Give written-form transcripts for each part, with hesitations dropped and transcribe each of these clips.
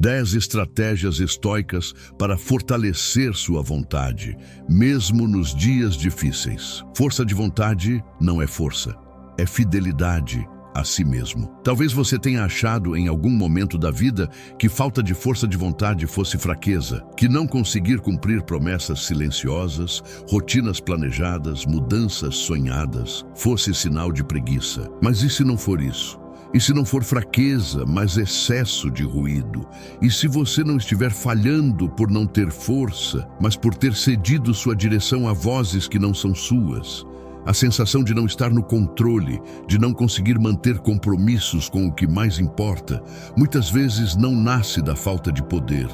10 estratégias estoicas para fortalecer sua vontade, mesmo nos dias difíceis. Força de vontade não é força, é fidelidade a si mesmo. Talvez você tenha achado em algum momento da vida que falta de força de vontade fosse fraqueza, que não conseguir cumprir promessas silenciosas, rotinas planejadas, mudanças sonhadas, fosse sinal de preguiça. Mas e se não for isso? E se não for fraqueza, mas excesso de ruído? E se você não estiver falhando por não ter força, mas por ter cedido sua direção a vozes que não são suas? A sensação de não estar no controle, de não conseguir manter compromissos com o que mais importa, muitas vezes não nasce da falta de poder,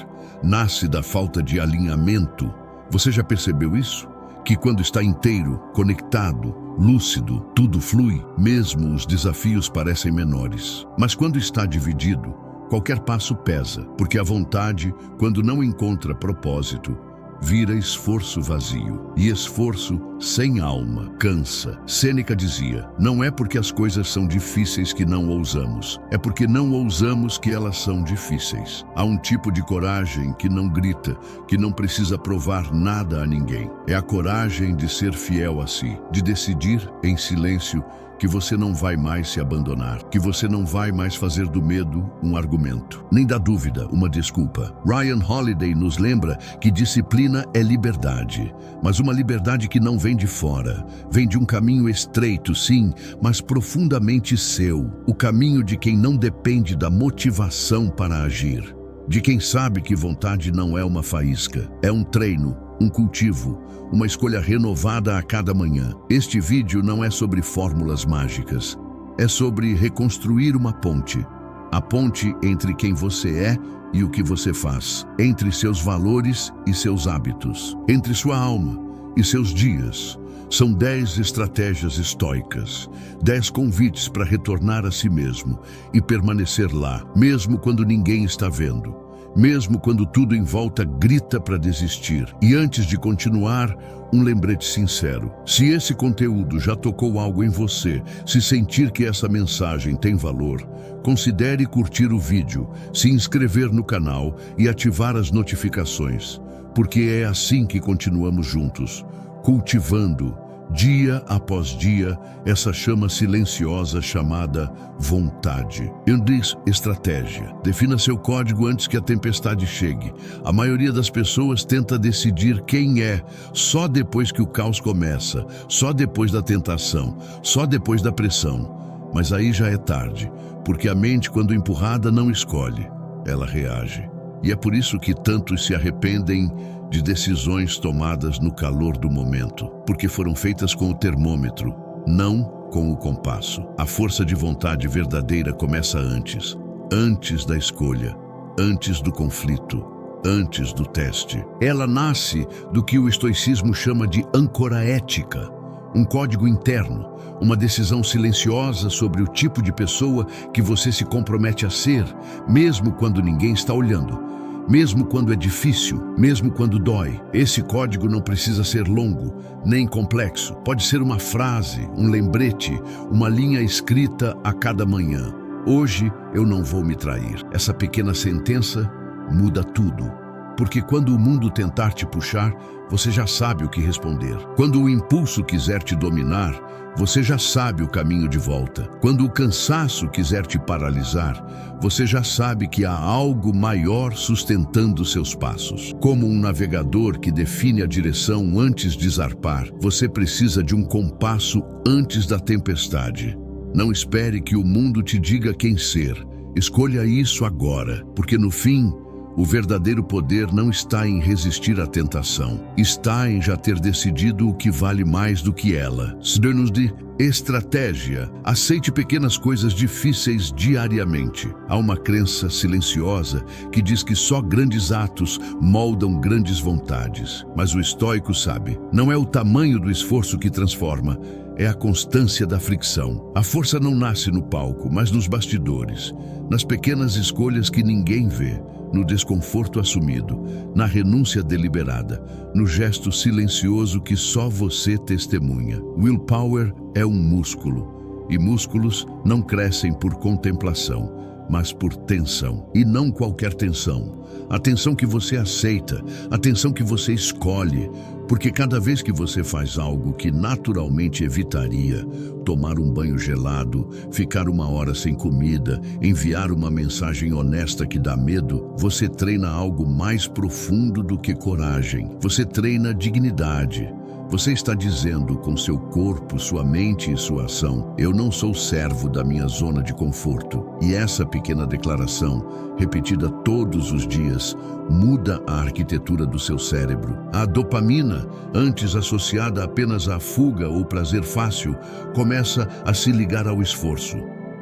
nasce da falta de alinhamento. Você já percebeu isso? Que quando está inteiro, conectado, lúcido, tudo flui, mesmo os desafios parecem menores. Mas quando está dividido, qualquer passo pesa, porque a vontade, quando não encontra propósito, vira esforço vazio. E esforço sem alma cansa. Sêneca dizia: não é porque as coisas são difíceis que não ousamos, é porque não ousamos que elas são difíceis. Há um tipo de coragem que não grita, que não precisa provar nada a ninguém. É a coragem de ser fiel a si, de decidir em silêncio que você não vai mais se abandonar, que você não vai mais fazer do medo um argumento, nem da dúvida uma desculpa. Ryan Holiday nos lembra que disciplina é liberdade, mas uma liberdade que não vem de fora, vem de um caminho estreito, sim, mas profundamente seu, o caminho de quem não depende da motivação para agir, de quem sabe que vontade não é uma faísca, é um treino, um cultivo, uma escolha renovada a cada manhã. Este vídeo não é sobre fórmulas mágicas, é sobre reconstruir uma ponte. A ponte entre quem você é e o que você faz, entre seus valores e seus hábitos, entre sua alma e seus dias. São 10 estratégias estoicas, 10 convites para retornar a si mesmo e permanecer lá, mesmo quando ninguém está vendo. Mesmo quando tudo em volta grita para desistir. E antes de continuar, um lembrete sincero. Se esse conteúdo já tocou algo em você, se sentir que essa mensagem tem valor, considere curtir o vídeo, se inscrever no canal e ativar as notificações, porque é assim que continuamos juntos, cultivando, dia após dia, essa chama silenciosa chamada vontade. Eu disse estratégia. Defina seu código antes que a tempestade chegue. A maioria das pessoas tenta decidir quem é só depois que o caos começa, só depois da tentação, só depois da pressão. Mas aí já é tarde, porque a mente, quando empurrada, não escolhe, ela reage. E é por isso que tantos se arrependem de decisões tomadas no calor do momento, porque foram feitas com o termômetro, não com o compasso. A força de vontade verdadeira começa antes da escolha, antes do conflito, antes do teste. Ela nasce do que o estoicismo chama de âncora ética, um código interno, uma decisão silenciosa sobre o tipo de pessoa que você se compromete a ser, mesmo quando ninguém está olhando. Mesmo quando é difícil, mesmo quando dói. Esse código não precisa ser longo, nem complexo. Pode ser uma frase, um lembrete, uma linha escrita a cada manhã. Hoje eu não vou me trair. Essa pequena sentença muda tudo. Porque quando o mundo tentar te puxar, você já sabe o que responder. Quando o impulso quiser te dominar, você já sabe o caminho de volta. Quando o cansaço quiser te paralisar, você já sabe que há algo maior sustentando seus passos. Como um navegador que define a direção antes de zarpar, você precisa de um compasso antes da tempestade. Não espere que o mundo te diga quem ser. Escolha isso agora, porque no fim, o verdadeiro poder não está em resistir à tentação, está em já ter decidido o que vale mais do que ela. Sinônimos de estratégia. Aceite pequenas coisas difíceis diariamente. Há uma crença silenciosa que diz que só grandes atos moldam grandes vontades. Mas o estoico sabe, não é o tamanho do esforço que transforma, é a constância da fricção. A força não nasce no palco, mas nos bastidores, nas pequenas escolhas que ninguém vê, no desconforto assumido, na renúncia deliberada, no gesto silencioso que só você testemunha. Willpower é um músculo, e músculos não crescem por contemplação, mas por tensão. E não qualquer tensão. A tensão que você aceita, a tensão que você escolhe, porque cada vez que você faz algo que naturalmente evitaria, tomar um banho gelado, ficar 1 hora sem comida, enviar uma mensagem honesta que dá medo, você treina algo mais profundo do que coragem. Você treina dignidade. Você está dizendo com seu corpo, sua mente e sua ação: eu não sou servo da minha zona de conforto. E essa pequena declaração, repetida todos os dias, muda a arquitetura do seu cérebro. A dopamina, antes associada apenas à fuga ou prazer fácil, começa a se ligar ao esforço,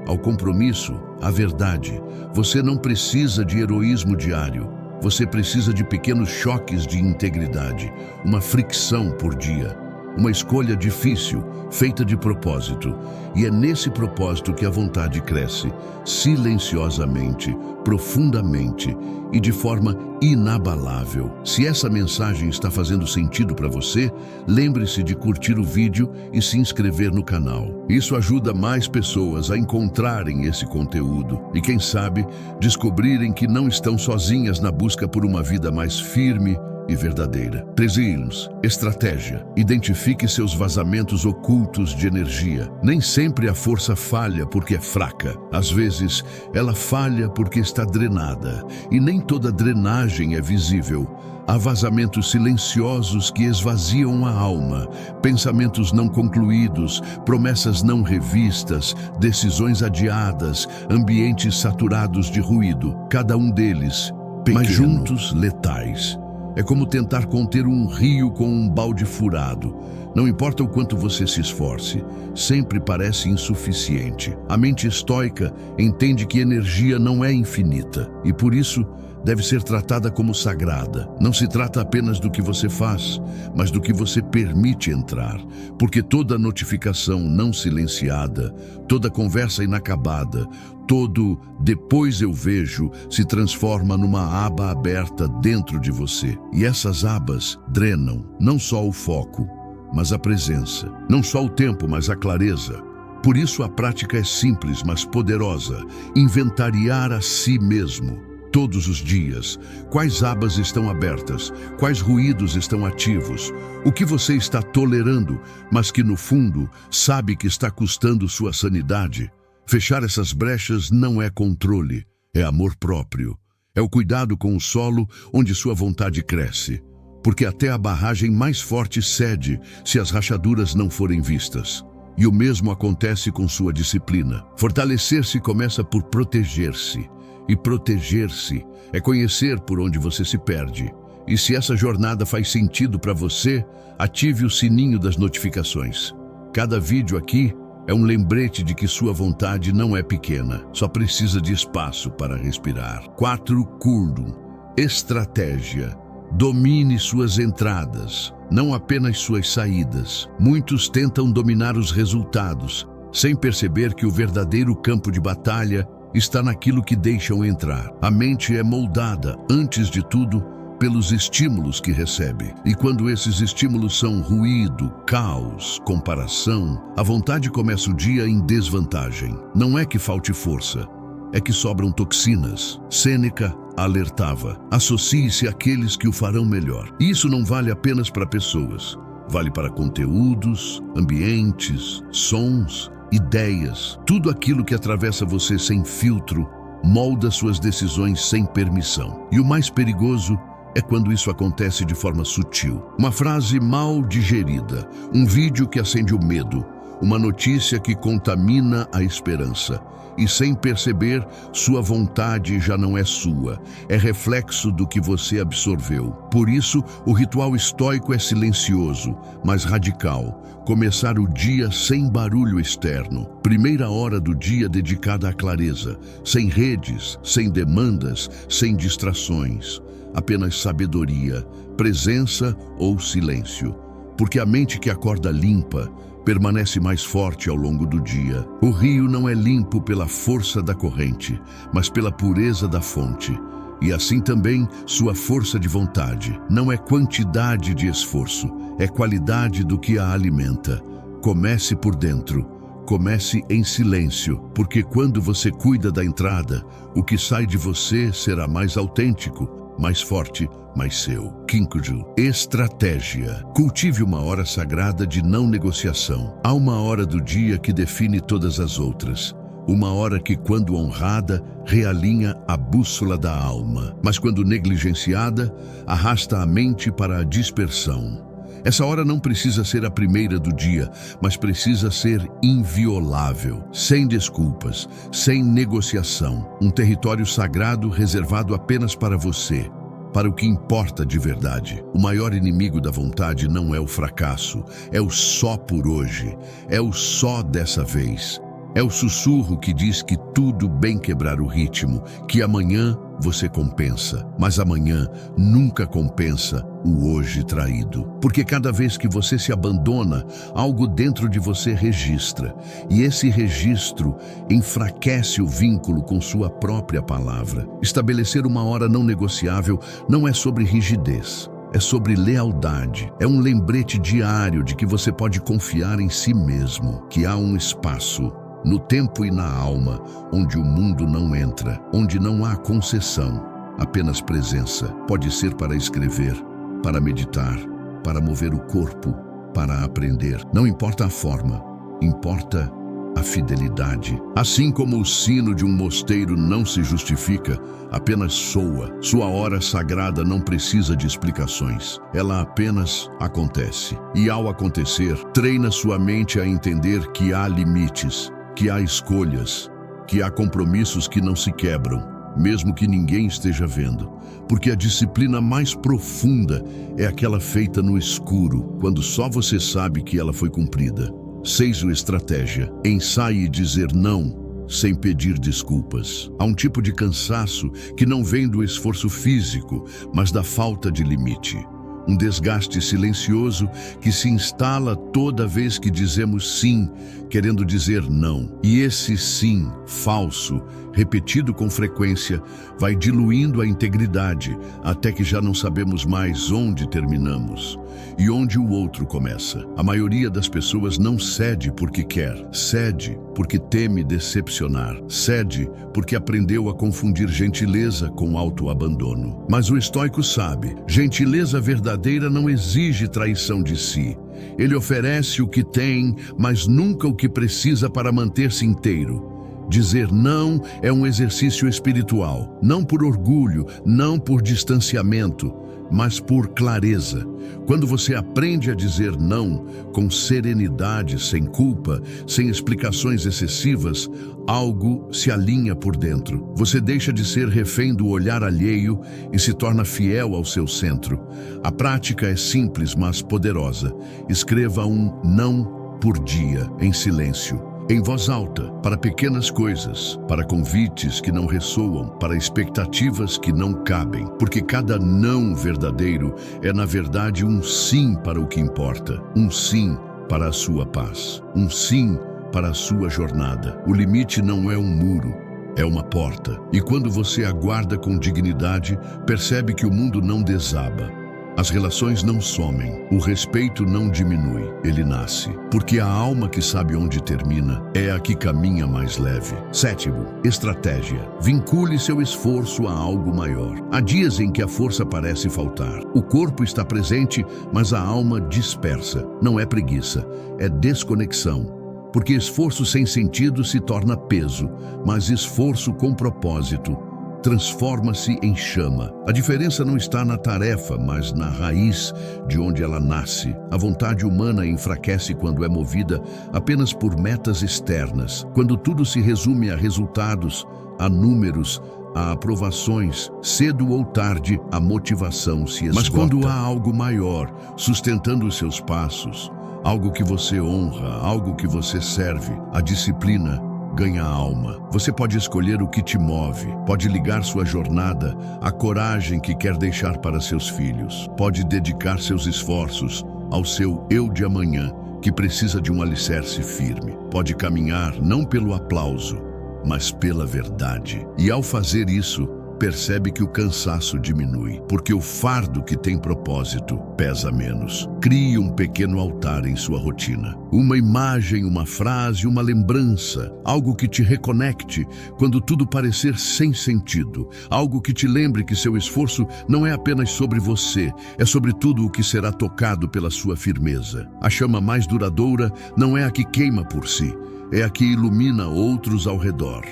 ao compromisso, à verdade. Você não precisa de heroísmo diário. Você precisa de pequenos choques de integridade, uma fricção por dia, uma escolha difícil, feita de propósito. E é nesse propósito que a vontade cresce, silenciosamente, profundamente e de forma inabalável. Se essa mensagem está fazendo sentido para você, lembre-se de curtir o vídeo e se inscrever no canal. Isso ajuda mais pessoas a encontrarem esse conteúdo e, quem sabe, descobrirem que não estão sozinhas na busca por uma vida mais firme e verdadeira. 13. Estratégia. Identifique seus vazamentos ocultos de energia. Nem sempre a força falha porque é fraca. Às vezes, ela falha porque está drenada. E nem toda drenagem é visível. Há vazamentos silenciosos que esvaziam a alma, pensamentos não concluídos, promessas não revistas, decisões adiadas, ambientes saturados de ruído. Cada um deles, pequeno, mas juntos letais. É como tentar conter um rio com um balde furado. Não importa o quanto você se esforce, sempre parece insuficiente. A mente estoica entende que energia não é infinita e, por isso, deve ser tratada como sagrada. Não se trata apenas do que você faz, mas do que você permite entrar. Porque toda notificação não silenciada, toda conversa inacabada, todo "depois eu vejo" se transforma numa aba aberta dentro de você. E essas abas drenam não só o foco, mas a presença. Não só o tempo, mas a clareza. Por isso a prática é simples, mas poderosa. Inventariar a si mesmo. Todos os dias, quais abas estão abertas, quais ruídos estão ativos, o que você está tolerando, mas que no fundo sabe que está custando sua sanidade. Fechar essas brechas não é controle, é amor próprio. É o cuidado com o solo onde sua vontade cresce. Porque até a barragem mais forte cede se as rachaduras não forem vistas. E o mesmo acontece com sua disciplina. Fortalecer-se começa por proteger-se. E proteger-se é conhecer por onde você se perde. E se essa jornada faz sentido para você, ative o sininho das notificações. Cada vídeo aqui é um lembrete de que sua vontade não é pequena, só precisa de espaço para respirar. 4. Kurdum. Estratégia. Domine suas entradas, não apenas suas saídas. Muitos tentam dominar os resultados, sem perceber que o verdadeiro campo de batalha está naquilo que deixam entrar. A mente é moldada, antes de tudo, pelos estímulos que recebe. E quando esses estímulos são ruído, caos, comparação, a vontade começa o dia em desvantagem. Não é que falte força, é que sobram toxinas. Sêneca alertava: associe-se àqueles que o farão melhor. E isso não vale apenas para pessoas. Vale para conteúdos, ambientes, sons, ideias. Tudo aquilo que atravessa você sem filtro molda suas decisões sem permissão. E o mais perigoso é quando isso acontece de forma sutil. Uma frase mal digerida, um vídeo que acende o medo, uma notícia que contamina a esperança. E sem perceber, sua vontade já não é sua, é reflexo do que você absorveu. Por isso, o ritual estoico é silencioso, mas radical. Começar o dia sem barulho externo. Primeira hora do dia dedicada à clareza, sem redes, sem demandas, sem distrações. Apenas sabedoria, presença ou silêncio. Porque a mente que acorda limpa permanece mais forte ao longo do dia. O rio não é limpo pela força da corrente, mas pela pureza da fonte. E assim também sua força de vontade. Não é quantidade de esforço, é qualidade do que a alimenta. Comece por dentro. Comece em silêncio, porque quando você cuida da entrada, o que sai de você será mais autêntico, mais forte, mais seu. Quinquageral. Estratégia. Cultive uma hora sagrada de não negociação. Há uma hora do dia que define todas as outras. Uma hora que, quando honrada, realinha a bússola da alma, mas quando negligenciada, arrasta a mente para a dispersão. Essa hora não precisa ser a primeira do dia, mas precisa ser inviolável, sem desculpas, sem negociação. Um território sagrado reservado apenas para você, para o que importa de verdade. O maior inimigo da vontade não é o fracasso, é o só por hoje, é o só dessa vez. É o sussurro que diz que tudo bem quebrar o ritmo, que amanhã você compensa, mas amanhã nunca compensa o hoje traído. Porque cada vez que você se abandona, algo dentro de você registra, e esse registro enfraquece o vínculo com sua própria palavra. Estabelecer uma hora não negociável não é sobre rigidez. É sobre lealdade, é um lembrete diário de que você pode confiar em si mesmo, que há um espaço no tempo e na alma, onde o mundo não entra, onde não há concessão, apenas presença. Pode ser para escrever, para meditar, para mover o corpo, para aprender. Não importa a forma, importa a fidelidade. Assim como o sino de um mosteiro não se justifica, apenas soa. Sua hora sagrada não precisa de explicações. Ela apenas acontece. E ao acontecer, treina sua mente a entender que há limites, que há escolhas, que há compromissos que não se quebram, mesmo que ninguém esteja vendo. Porque a disciplina mais profunda é aquela feita no escuro, quando só você sabe que ela foi cumprida. 6. Estratégia. Ensaie dizer não sem pedir desculpas. Há um tipo de cansaço que não vem do esforço físico, mas da falta de limite. Um desgaste silencioso que se instala toda vez que dizemos sim, querendo dizer não. E esse sim falso, repetido com frequência, vai diluindo a integridade até que já não sabemos mais onde terminamos e onde o outro começa. A maioria das pessoas não cede porque quer, cede porque teme decepcionar, cede porque aprendeu a confundir gentileza com autoabandono. Mas o estoico sabe, gentileza verdadeira não exige traição de si. Ele oferece o que tem, mas nunca o que precisa para manter-se inteiro. Dizer não é um exercício espiritual, não por orgulho, não por distanciamento, mas por clareza. Quando você aprende a dizer não com serenidade, sem culpa, sem explicações excessivas, algo se alinha por dentro. Você deixa de ser refém do olhar alheio e se torna fiel ao seu centro. A prática é simples, mas poderosa. Escreva um não por dia, em silêncio, em voz alta, para pequenas coisas, para convites que não ressoam, para expectativas que não cabem, porque cada não verdadeiro é, na verdade, um sim para o que importa, um sim para a sua paz, um sim para a sua jornada. O limite não é um muro, é uma porta. E quando você aguarda com dignidade, percebe que o mundo não desaba. As relações não somem, o respeito não diminui, ele nasce. Porque a alma que sabe onde termina é a que caminha mais leve. 7. Estratégia. Vincule seu esforço a algo maior. Há dias em que a força parece faltar. O corpo está presente, mas a alma dispersa. Não é preguiça, é desconexão. Porque esforço sem sentido se torna peso, mas esforço com propósito transforma-se em chama. A diferença não está na tarefa, mas na raiz de onde ela nasce. A vontade humana enfraquece quando é movida apenas por metas externas. Quando tudo se resume a resultados, a números, a aprovações, cedo ou tarde, a motivação se esgota. Mas quando há algo maior, sustentando os seus passos, algo que você honra, algo que você serve, a disciplina ganha a alma. Você pode escolher o que te move, pode ligar sua jornada à coragem que quer deixar para seus filhos, pode dedicar seus esforços ao seu eu de amanhã, que precisa de um alicerce firme. Pode caminhar não pelo aplauso, mas pela verdade. E ao fazer isso, percebe que o cansaço diminui, porque o fardo que tem propósito pesa menos. Crie um pequeno altar em sua rotina. Uma imagem, uma frase, uma lembrança, algo que te reconecte quando tudo parecer sem sentido, algo que te lembre que seu esforço não é apenas sobre você, é sobre tudo o que será tocado pela sua firmeza. A chama mais duradoura não é a que queima por si, é a que ilumina outros ao redor.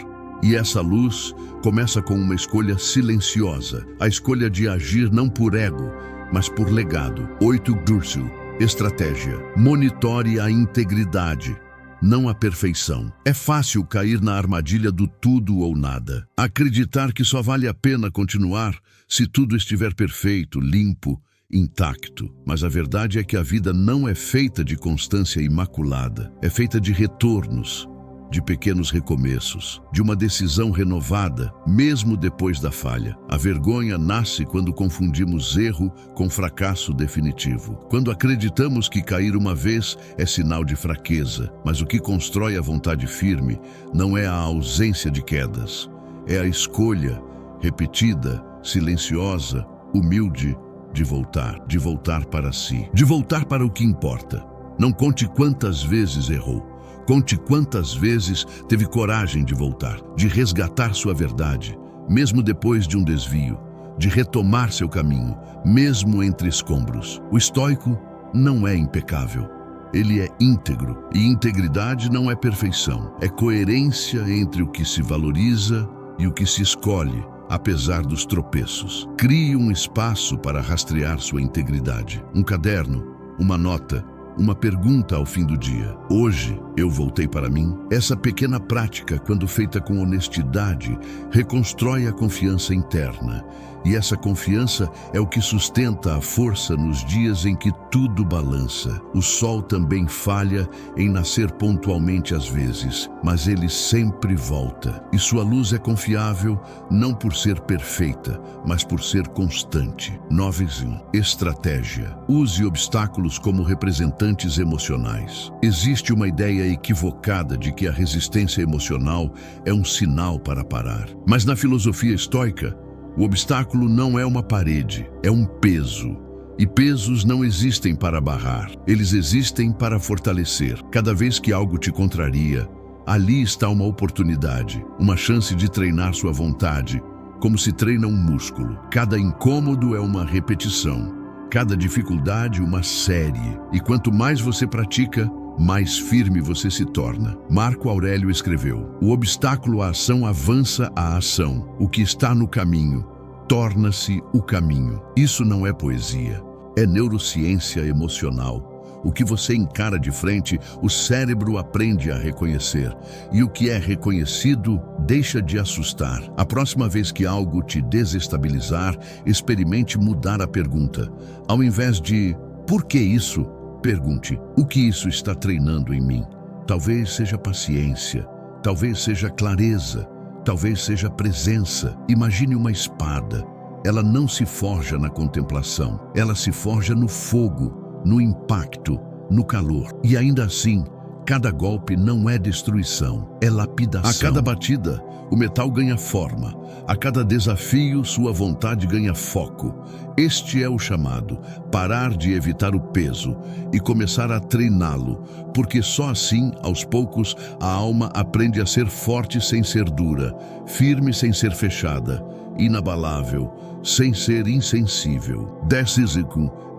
E essa luz começa com uma escolha silenciosa, a escolha de agir não por ego, mas por legado. 8 Dursu. Estratégia. Monitore a integridade, não a perfeição. É fácil cair na armadilha do tudo ou nada. Acreditar que só vale a pena continuar se tudo estiver perfeito, limpo, intacto. Mas a verdade é que a vida não é feita de constância imaculada. É feita de retornos, de pequenos recomeços, de uma decisão renovada, mesmo depois da falha. A vergonha nasce quando confundimos erro com fracasso definitivo. Quando acreditamos que cair uma vez é sinal de fraqueza, mas o que constrói a vontade firme não é a ausência de quedas, é a escolha repetida, silenciosa, humilde, de voltar para si, de voltar para o que importa. Não conte quantas vezes errou. Conte quantas vezes teve coragem de voltar, de resgatar sua verdade, mesmo depois de um desvio, de retomar seu caminho, mesmo entre escombros. O estoico não é impecável, ele é íntegro, e integridade não é perfeição, é coerência entre o que se valoriza e o que se escolhe, apesar dos tropeços. Crie um espaço para rastrear sua integridade, um caderno, uma nota, uma pergunta ao fim do dia. Hoje eu voltei para mim. Essa pequena prática, quando feita com honestidade, reconstrói a confiança interna. E essa confiança é o que sustenta a força nos dias em que tudo balança. O sol também falha em nascer pontualmente às vezes, mas ele sempre volta. E sua luz é confiável não por ser perfeita, mas por ser constante. 9. Estratégia. Use obstáculos como representantes emocionais. Existe uma ideia equivocada de que a resistência emocional é um sinal para parar. Mas na filosofia estoica, o obstáculo não é uma parede, é um peso. E pesos não existem para barrar, eles existem para fortalecer. Cada vez que algo te contraria, ali está uma oportunidade, uma chance de treinar sua vontade, como se treina um músculo. Cada incômodo é uma repetição, cada dificuldade uma série. E quanto mais você pratica, mais firme você se torna. Marco Aurélio escreveu: o obstáculo à ação avança a ação. O que está no caminho torna-se o caminho. Isso não é poesia, é neurociência emocional. O que você encara de frente, o cérebro aprende a reconhecer. E o que é reconhecido deixa de assustar. A próxima vez que algo te desestabilizar, experimente mudar a pergunta. Ao invés de "por que isso?", pergunte: o que isso está treinando em mim? Talvez seja paciência, talvez seja clareza, talvez seja presença. Imagine uma espada. Ela não se forja na contemplação, ela se forja no fogo, no impacto, no calor. E ainda assim, cada golpe não é destruição, é lapidação. A cada batida, o metal ganha forma. A cada desafio, sua vontade ganha foco. Este é o chamado: parar de evitar o peso e começar a treiná-lo, porque só assim, aos poucos, a alma aprende a ser forte sem ser dura, firme sem ser fechada, inabalável sem ser insensível. 10.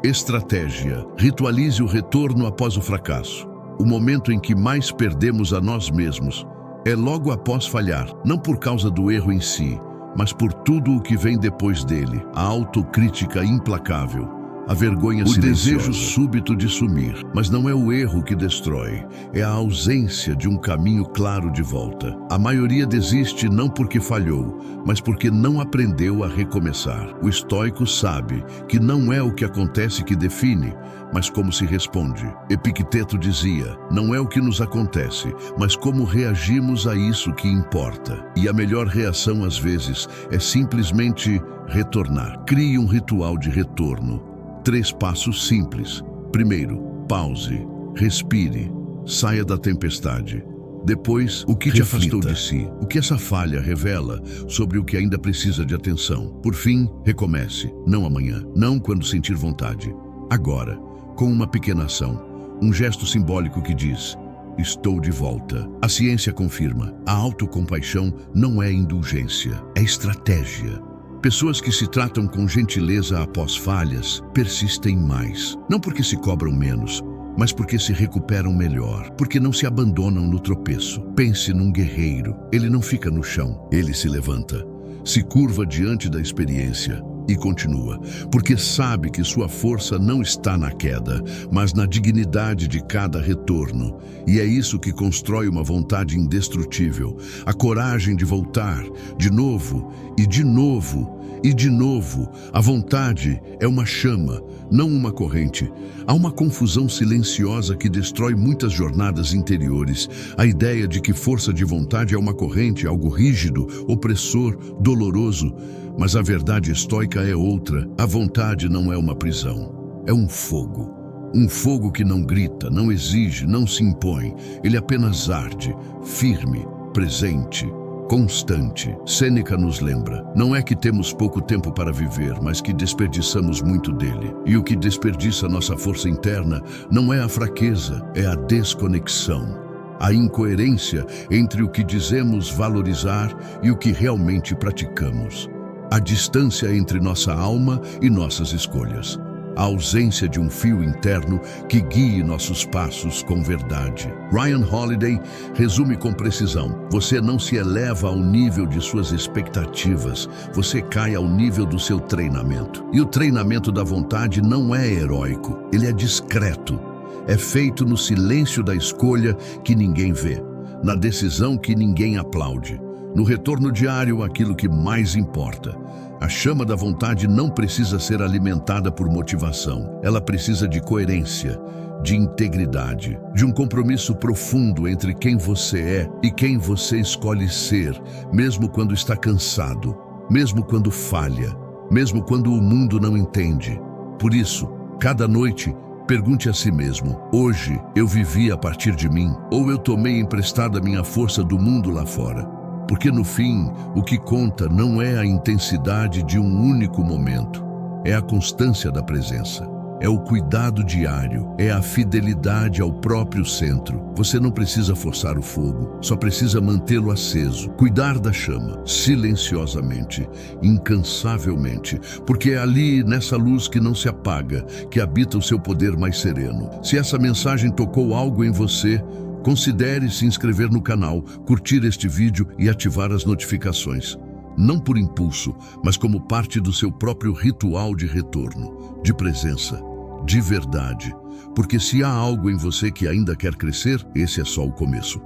Estratégia. Ritualize o retorno após o fracasso. O momento em que mais perdemos a nós mesmos é logo após falhar, não por causa do erro em si, mas por tudo o que vem depois dele. A autocrítica implacável, a vergonha silenciosa, o desejo súbito de sumir. Mas não é o erro que destrói, é a ausência de um caminho claro de volta. A maioria desiste não porque falhou, mas porque não aprendeu a recomeçar. O estoico sabe que não é o que acontece que define, mas como se responde. Epicteto dizia: não é o que nos acontece, mas como reagimos a isso que importa. E a melhor reação às vezes é simplesmente retornar. Crie um ritual de retorno. 3 passos simples. Primeiro, pause, respire, saia da tempestade. Depois, o que te afastou de si? O que essa falha revela sobre o que ainda precisa de atenção? Por fim, recomece. Não amanhã, não quando sentir vontade. Agora, com uma pequena ação, um gesto simbólico que diz: estou de volta. A ciência confirma, a autocompaixão não é indulgência, é estratégia. Pessoas que se tratam com gentileza após falhas persistem mais. Não porque se cobram menos, mas porque se recuperam melhor, porque não se abandonam no tropeço. Pense num guerreiro. Ele não fica no chão, ele se levanta, se curva diante da experiência e continua, porque sabe que sua força não está na queda, mas na dignidade de cada retorno. E é isso que constrói uma vontade indestrutível, a coragem de voltar, de novo, e de novo, e de novo. A vontade é uma chama, não uma corrente. Há uma confusão silenciosa que destrói muitas jornadas interiores. A ideia de que força de vontade é uma corrente, algo rígido, opressor, doloroso. Mas a verdade estoica é outra. A vontade não é uma prisão, é um fogo. Um fogo que não grita, não exige, não se impõe. Ele apenas arde, firme, presente, constante. Sêneca nos lembra, não é que temos pouco tempo para viver, mas que desperdiçamos muito dele. E o que desperdiça nossa força interna não é a fraqueza, é a desconexão. A incoerência entre o que dizemos valorizar e o que realmente praticamos. A distância entre nossa alma e nossas escolhas. A ausência de um fio interno que guie nossos passos com verdade. Ryan Holiday resume com precisão: você não se eleva ao nível de suas expectativas, você cai ao nível do seu treinamento. E o treinamento da vontade não é heróico, ele é discreto. É feito no silêncio da escolha que ninguém vê, na decisão que ninguém aplaude, no retorno diário àquilo que mais importa. A chama da vontade não precisa ser alimentada por motivação. Ela precisa de coerência, de integridade, de um compromisso profundo entre quem você é e quem você escolhe ser, mesmo quando está cansado, mesmo quando falha, mesmo quando o mundo não entende. Por isso, cada noite, pergunte a si mesmo: hoje eu vivi a partir de mim, ou eu tomei emprestada minha força do mundo lá fora? Porque no fim, o que conta não é a intensidade de um único momento, é a constância da presença, é o cuidado diário, é a fidelidade ao próprio centro. Você não precisa forçar o fogo, só precisa mantê-lo aceso, cuidar da chama, silenciosamente, incansavelmente, porque é ali, nessa luz que não se apaga, que habita o seu poder mais sereno. Se essa mensagem tocou algo em você, considere se inscrever no canal, curtir este vídeo e ativar as notificações. Não por impulso, mas como parte do seu próprio ritual de retorno, de presença, de verdade. Porque se há algo em você que ainda quer crescer, esse é só o começo.